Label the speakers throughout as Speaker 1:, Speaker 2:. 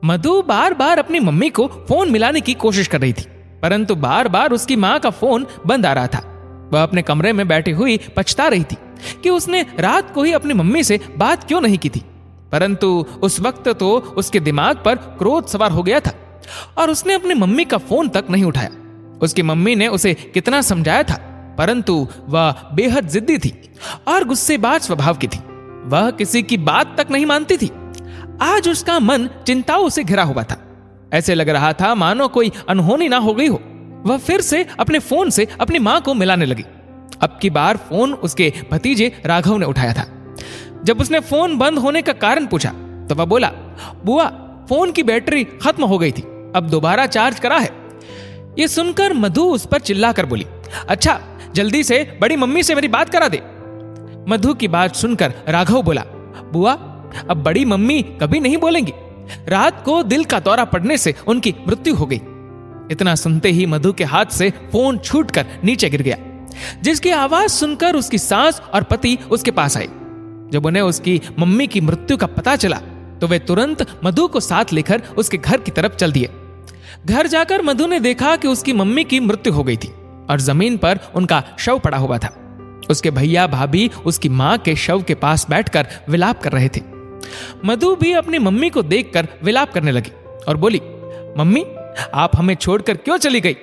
Speaker 1: मधु बार बार अपनी मम्मी को फोन मिलाने की कोशिश कर रही थी, परंतु बार बार उसकी माँ का फोन बंद आ रहा था। वह अपने कमरे में बैठी हुई पछता रही थी कि उसने रात को ही अपनी मम्मी से बात क्यों नहीं की थी। परंतु उस वक्त तो उसके दिमाग पर क्रोध सवार हो गया था और उसने अपनी मम्मी का फोन तक नहीं उठाया। उसकी मम्मी ने उसे कितना समझाया था, परंतु वह बेहद जिद्दी थी और गुस्सेबाज स्वभाव की थी। वह किसी की बात तक नहीं मानती थी। आज उसका मन चिंताओं से घिरा हुआ था। ऐसे लग रहा था मानो कोई अनहोनी ना हो गई हो। वह फिर से अपने फोन से अपनी मां को मिलाने लगी। अब की बार फोन उसके भतीजे राघव ने उठाया था। जब उसने फोन बंद होने का कारण पूछा तो वह बोला, बुआ, फोन की बैटरी खत्म हो गई थी, अब दोबारा चार्ज करा है। यह सुनकर मधु उस पर चिल्लाकर बोली, अच्छा जल्दी से बड़ी मम्मी से मेरी बात करा दे। मधु की बात सुनकर राघव बोला, बुआ, अब बड़ी मम्मी कभी नहीं बोलेंगी। रात को दिल का दौरा पड़ने से उनकी मृत्यु हो गई। इतना सुनते ही मधु के हाथ से फोन छूटकर नीचे गिर गया, जिसकी आवाज सुनकर उसकी सास और पति उसके पास आए। जब उन्हें उसकी मम्मी की मृत्यु का पता चला तो वे तुरंत मधु को साथ लेकर उसके घर की तरफ चल दिए। घर जाकर मधु ने देखा कि उसकी मम्मी की मृत्यु हो गई थी और जमीन पर उनका शव पड़ा हुआ था। उसके भैया भाभी उसकी मां के शव के पास बैठकर विलाप कर रहे थे। मधु भी अपनी मम्मी को देखकर विलाप करने लगी और बोली, मम्मी, आप हमें छोड़कर क्यों चली गई?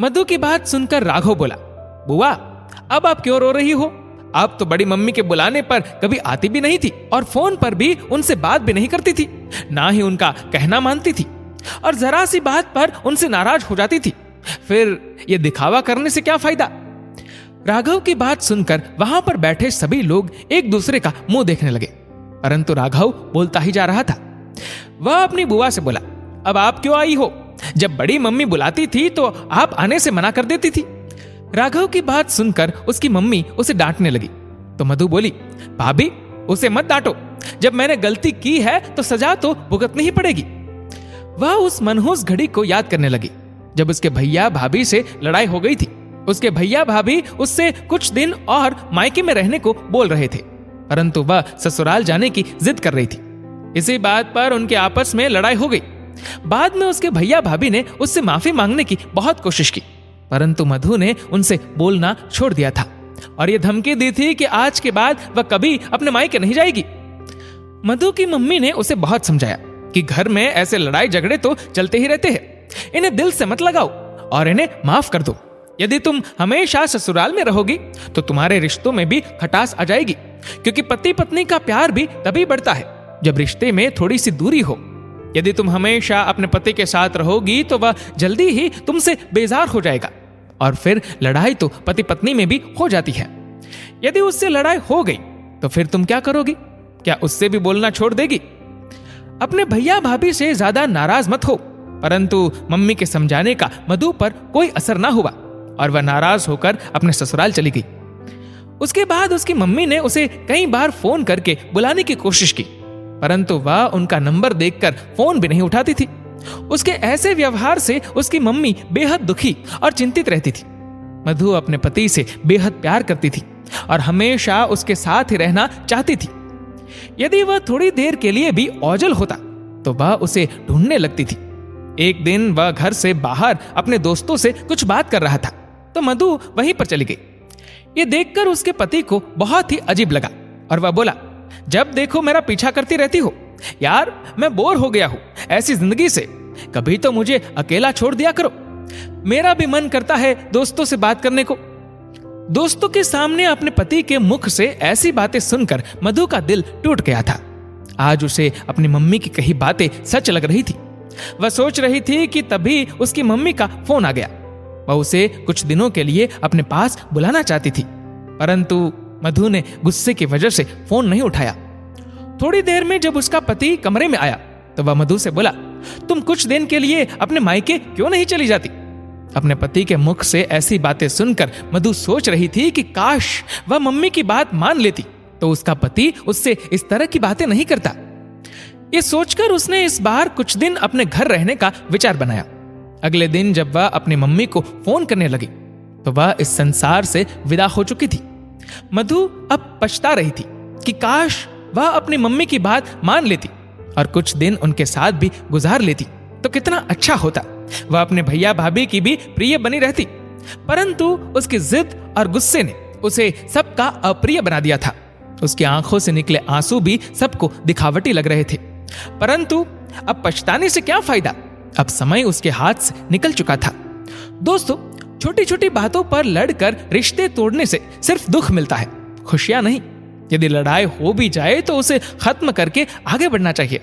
Speaker 1: मधु की बात सुनकर राघव बोला, बुआ, अब आप क्यों रो रही हो? आप तो बड़ी मम्मी के बुलाने पर कभी आती भी नहीं थी और फोन पर भी उनसे बात भी नहीं करती थी, ना ही उनका कहना मानती थी और जरा सी बात पर उनसे नाराज हो जाती थी। फिर ये दिखावा करने से क्या फायदा? राघव की बात सुनकर वहां पर बैठे सभी लोग एक दूसरे का मुंह देखने लगे, परंतु राघव बोलता ही जा रहा था। वह अपनी बुआ से बोला, अब आप क्यों आई हो? जब बड़ी मम्मी बुलाती थी तो आप आने से मना कर देती थी। राघव की बात सुनकर उसकी मम्मी उसे डांटने लगी तो मधु बोली, भाभी, उसे मत डांटो। जब मैंने गलती की है तो सजा तो भुगतनी ही पड़ेगी। वह उस मनहूस घड़ी को याद करने लगी जब उसके भैया भाभी से लड़ाई हो गई थी। उसके भैया भाभी उससे कुछ दिन और मायके में रहने को बोल रहे थे, परंतु वह ससुराल जाने की जिद कर रही थी। इसी बात पर उनके आपस में लड़ाई हो गई। बाद में उसके भैया भाभी ने उससे माफी मांगने की बहुत कोशिश की, परंतु मधु ने उनसे बोलना छोड़ दिया था और यह धमकी दी थी कि आज के बाद वह कभी अपने मायके नहीं जाएगी। मधु की मम्मी ने उसे बहुत समझाया कि घर में ऐसे लड़ाई झगड़े तो चलते ही रहते हैं, इन्हें दिल से मत लगाओ और इन्हें माफ कर दो। यदि तुम हमेशा ससुराल में रहोगी तो तुम्हारे रिश्तों में भी खटास आ जाएगी, क्योंकि पति पत्नी का प्यार भी तभी बढ़ता है जब रिश्ते में थोड़ी सी दूरी हो। यदि तुम हमेशा अपने पति के साथ रहोगी तो वह जल्दी ही तुमसे बेजार हो जाएगा और फिर लड़ाई तो पति पत्नी में भी हो जाती है। यदि उससे लड़ाई हो गई तो फिर तुम क्या करोगी? क्या उससे भी बोलना छोड़ देगी? अपने भैया भाभी से ज्यादा नाराज मत हो। परंतु मम्मी के समझाने का मधु पर कोई असर ना हुआ और वह नाराज होकर अपने ससुराल चली गई। उसके बाद उसकी मम्मी ने उसे कई बार फोन करके बुलाने की कोशिश की, परंतु वह उनका नंबर देखकर फोन भी नहीं उठाती थी। उसके ऐसे व्यवहार से उसकी मम्मी बेहद दुखी और चिंतित रहती थी। मधु अपने पति से बेहद प्यार करती थी और हमेशा उसके साथ ही रहना चाहती थी। यदि वह थोड़ी देर के लिए भी ओझल होता तो वह उसे ढूंढने लगती थी। एक दिन वह घर से बाहर अपने दोस्तों से कुछ बात कर रहा था तो मधु वहीं पर चली गई। ये देखकर उसके पति को बहुत ही अजीब लगा और वह बोला, जब देखो मेरा पीछा करती रहती हो। यार, मैं बोर हो गया हूं ऐसी जिंदगी से। कभी तो मुझे अकेला छोड़ दिया करो। मेरा भी मन करता है दोस्तों से बात करने को। दोस्तों के सामने अपने पति के मुख से ऐसी बातें सुनकर मधु का दिल टूट गया था। आज उसे अपनी मम्मी की कही बातें सच लग रही थी। वह सोच रही थी कि तभी उसकी मम्मी का फोन आ गया। वह उसे कुछ दिनों के लिए अपने पास बुलाना चाहती थी, परंतु मधु ने गुस्से की वजह से फोन नहीं उठाया। थोड़ी देर में जब उसका पति कमरे में आया तो वह मधु से बोला, तुम कुछ दिन के लिए अपने मायके क्यों नहीं चली जाती? अपने पति के मुख से ऐसी बातें सुनकर मधु सोच रही थी कि काश वह मम्मी की बात मान लेती तो उसका पति उससे इस तरह की बातें नहीं करता। ये सोचकर उसने इस बार कुछ दिन अपने घर रहने का विचार बनाया। अगले दिन जब वह अपनी मम्मी को फोन करने लगी तो वह इस संसार से विदा हो चुकी थी। मधु अब पछता रही थी कि काश वह अपनी मम्मी की बात मान लेती और कुछ दिन उनके साथ भी गुजार लेती तो कितना अच्छा होता। वह अपने भैया भाभी की भी प्रिय बनी रहती, परंतु उसकी जिद और गुस्से ने उसे सबका अप्रिय बना दिया था। उसकी आंखों से निकले आंसू भी सबको दिखावटी लग रहे थे, परंतु अब पछताने से क्या फायदा, अब समय उसके हाथ से निकल चुका था। दोस्तों, छोटी छोटी बातों पर लड़कर रिश्ते तोड़ने से सिर्फ दुख मिलता है, खुशियां नहीं। यदि लड़ाई हो भी जाए तो उसे खत्म करके आगे बढ़ना चाहिए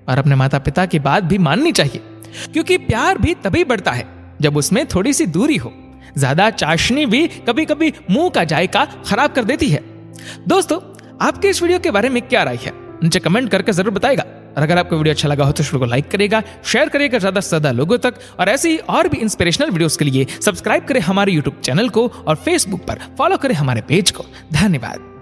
Speaker 1: और अपने माता पिता की बात भी माननी चाहिए, क्योंकि प्यार भी तभी बढ़ता है जब उसमें थोड़ी सी दूरी हो। ज्यादा चाशनी भी कभी कभी मुंह का जायका खराब कर देती है। दोस्तों, आपके इस वीडियो के बारे में क्या राय है, नीचे कमेंट करके जरूर बताएगा। और अगर आपको वीडियो अच्छा लगा हो तो इस वीडियो को लाइक करेगा, शेयर करेगा ज्यादा से ज्यादा लोगों तक, और ऐसी ही और भी इंस्पिरेशनल वीडियोस के लिए सब्सक्राइब करें हमारे यूट्यूब चैनल को और फेसबुक पर फॉलो करें हमारे पेज को। धन्यवाद।